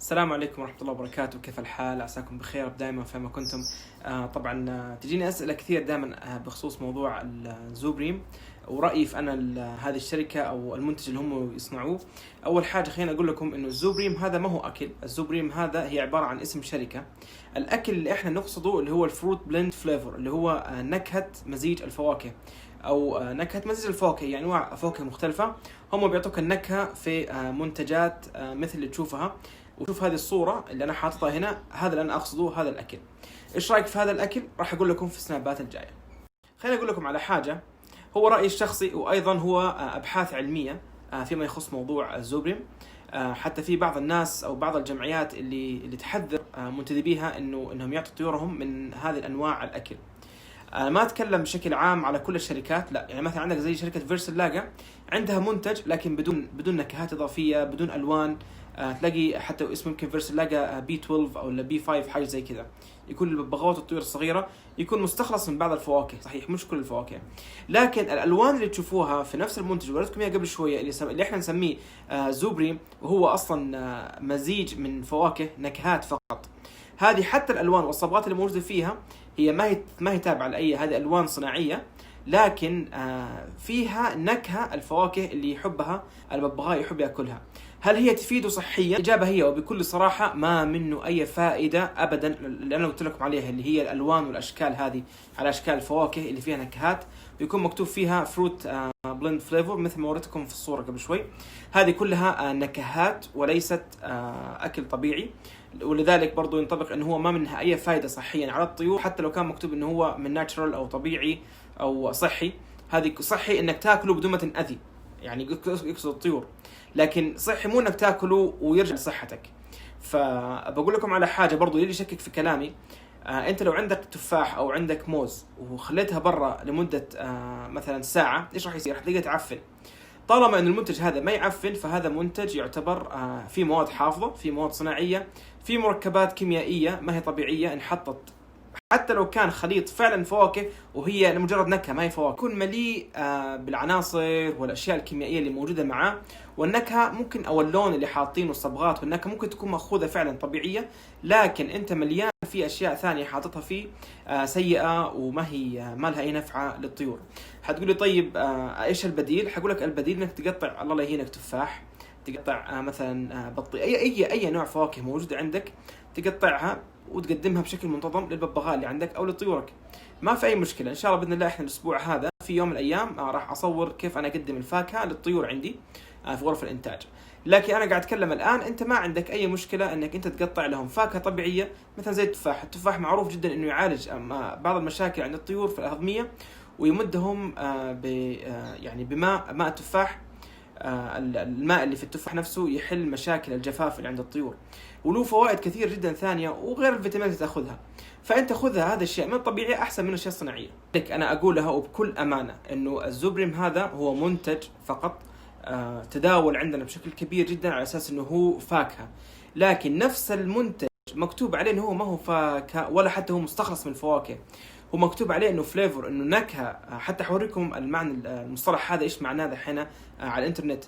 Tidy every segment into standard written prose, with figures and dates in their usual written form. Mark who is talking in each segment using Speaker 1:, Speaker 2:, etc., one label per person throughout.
Speaker 1: السلام عليكم ورحمة الله وبركاته. كيف الحال؟ عساكم بخير دائما فيما كنتم. طبعا تجيني أسئلة كثير دائما بخصوص موضوع الزوبريم ورأيي في أنا هذه الشركة أو المنتج اللي هم يصنعوه. أول حاجة خلينا أقول لكم إنه الزوبريم هذا ما هو أكل. الزوبريم هذا هي عبارة عن اسم شركة. الأكل اللي إحنا نقصده اللي هو الفروت بلند فليفر، اللي هو نكهة مزيج الفواكه أو نكهة مزيج الفواكه، يعني أنواع فواكه مختلفة. هم بيعطوك النكهة في منتجات مثل اللي تشوفها. وشوف هذه الصورة اللي أنا حاططها هنا، هذا اللي أنا أقصده، هذا الأكل. إيش رأيك في هذا الأكل؟ راح أقول لكم في السنابات الجاية. خليني أقول لكم على حاجة، هو رأيي الشخصي وأيضا هو أبحاث علمية فيما يخص موضوع الزوبريم. حتى في بعض الناس أو بعض الجمعيات اللي تحذر منتدبيها إنهم يعطوا طيورهم من هذه الأنواع الأكل. ما أتكلم بشكل عام على كل الشركات، لا، يعني مثلا عندك زي شركة فيرسلاجا عندها منتج لكن بدون نكهات إضافية، بدون ألوان. تلاقي حتى اسمه يمكن فيرسلاجا بي 12 أو بي 5 حاجة زي كذا. يكون الببغاوات والطيور الصغيرة يكون مستخلص من بعض الفواكه، صحيح مش كل الفواكه، لكن الألوان اللي تشوفوها في نفس المنتج وريتكم إياها قبل شوية اللي إحنا نسميه زوبريم، وهو أصلا مزيج من فواكه نكهات فقط. هذه حتى الألوان والصبغات اللي موجودة فيها هي ما هي تابعة لأي، هذه ألوان صناعية، لكن فيها نكهة الفواكه اللي يحبها الببغاء يحب يأكلها. هل هي تفيده صحيا؟ الإجابة هي وبكل صراحة ما منه أي فائدة أبدا، اللي أنا قلت لكم عليها اللي هي الألوان والأشكال هذه على أشكال الفواكه اللي فيها نكهات، ويكون مكتوب فيها فروت بلند فليفر مثل ما وريتكم في الصورة قبل شوي. هذه كلها نكهات وليست أكل طبيعي، ولذلك برضو ينطبق انه هو ما منها اي فائدة صحيا على الطيور، حتى لو كان مكتوب انه هو من ناتشرال او طبيعي او صحي. هذه صحي انك تاكله بدون ما تنأذي، يعني يقصد الطيور، لكن صحي مو انك تاكله ويرجع لصحتك. فبقول لكم على حاجة برضو اللي يشكك في كلامي، انت لو عندك تفاح او عندك موز وخليتها برا لمدة مثلا ساعة، ايش راح يصير؟ راح تلاقيها تعفن. طالما ان المنتج هذا ما يعفن فهذا منتج يعتبر في مواد حافظة، في مواد صناعية، في مركبات كيميائية ما هي طبيعية انحطت. حتى لو كان خليط فعلا فواكه وهي لمجرد نكهة ما هي فواكه، يكون مليء بالعناصر والاشياء الكيميائية اللي موجودة معاه، والنكهة ممكن او اللون اللي حاطينه الصبغات والنكهة ممكن تكون مأخوذة فعلا طبيعية، لكن انت مليان في اشياء ثانية حاططها فيه سيئة وما هي ما لها اي نفعة للطيور. حتقولي طيب ايش البديل؟ حقولك البديل انك تقطع، الله لا يهينك، تفاح، تقطع مثلا بطيء، اي نوع فواكه موجود عندك تقطعها وتقدمها بشكل منتظم للببغاء اللي عندك او لطيورك. ما في اي مشكله. ان شاء الله باذن الله احنا الاسبوع هذا في يوم من الايام راح اصور كيف انا اقدم الفاكهه للطيور عندي في غرف الانتاج. لكن انا قاعد اتكلم الان، انت ما عندك اي مشكله انك انت تقطع لهم فاكهه طبيعيه مثلا زي التفاح. التفاح معروف جدا انه يعالج بعض المشاكل عند الطيور في الهضميه، ويمدهم يعني ماء التفاح. الماء اللي في التفاح نفسه يحل مشاكل الجفاف اللي عند الطيور، وله فوائد كثير جدا ثانية، وغير الفيتامينات اللي تاخذها. فانت خذها، هذا الشيء من الطبيعي احسن من الاشياء الصناعية. لك انا اقولها وبكل امانة انه الزوبريم هذا هو منتج فقط تداول عندنا بشكل كبير جدا على اساس انه هو فاكهة، لكن نفس المنتج مكتوب عليه انه هو ما هو فاكهة ولا حتى هو مستخلص من الفواكه. هو مكتوب عليه انه فليفر، انه نكهة. حتى حوريكم المعنى المصطلح هذا ايش معناه الحين على الانترنت.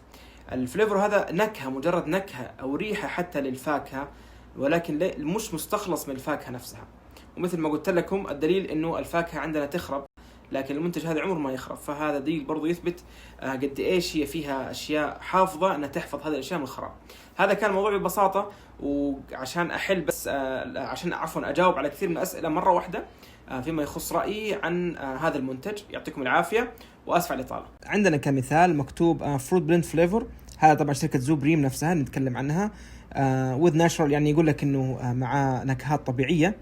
Speaker 1: الفليفر هذا نكهة، مجرد نكهة او ريحة حتى للفاكهة، ولكن مش مستخلص من الفاكهة نفسها. ومثل ما قلت لكم الدليل انه الفاكهة عندنا تخرب، لكن المنتج هذا عمره ما يخرب. فهذا دليل برضو يثبت قد ايش هي فيها اشياء حافظة انها تحفظ هذه الاشياء من الخراب. هذا كان الموضوع ببساطة، وعشان احل بس عشان اجاوب على كثير من الاسئلة مرة واحدة فيما يخص رأيي عن هذا المنتج. يعطيكم العافية واسف على الإطالة. عندنا كمثال مكتوب فروت بلند فليفر، هذا طبعا شركة زوبريم نفسها نتكلم عنها. with natural يعني يقول لك انه مع نكهات طبيعية.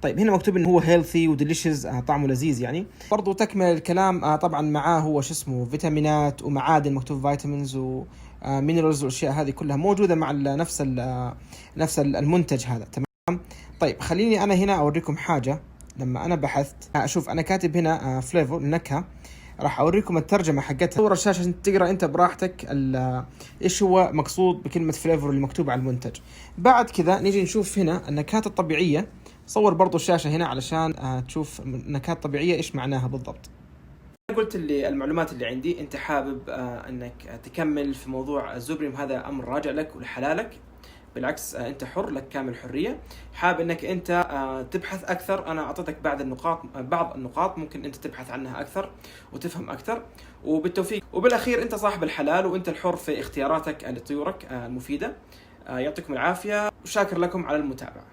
Speaker 1: طيب هنا مكتوب انه هو هيلثي وديليشيس، طعمه لذيذ يعني. برضو تكمل الكلام طبعا معاه هو شو اسمه فيتامينات ومعادن، مكتوب فيتامينز ومينرالز والاشياء هذه كلها موجودة مع نفس المنتج هذا. تمام. طيب خليني انا هنا اوريكم حاجة. لما انا بحثت اشوف انا كاتب هنا فليفر نكهة، راح اوريكم الترجمة حقتها. صور الشاشة عشان تقرأ انت براحتك ايش هو مقصود بكلمة فليفر اللي مكتوب على المنتج. بعد كذا نيجي نشوف هنا النكهات الطبيعية. صور برضو الشاشة هنا علشان تشوف نكهات طبيعية ايش معناها بالضبط. قلت اللي المعلومات اللي عندي، انت حابب انك تكمل في موضوع الزوبريم، هذا امر راجع لك ولحلالك. بالعكس أنت حر، لك كامل الحرية. حاب أنك أنت تبحث أكثر، أنا أعطيتك بعض النقاط ممكن أنت تبحث عنها أكثر وتفهم أكثر. وبالتوفيق، وبالأخير أنت صاحب الحلال وأنت الحر في اختياراتك لطيورك المفيدة. يعطيكم العافية وشاكر لكم على المتابعة.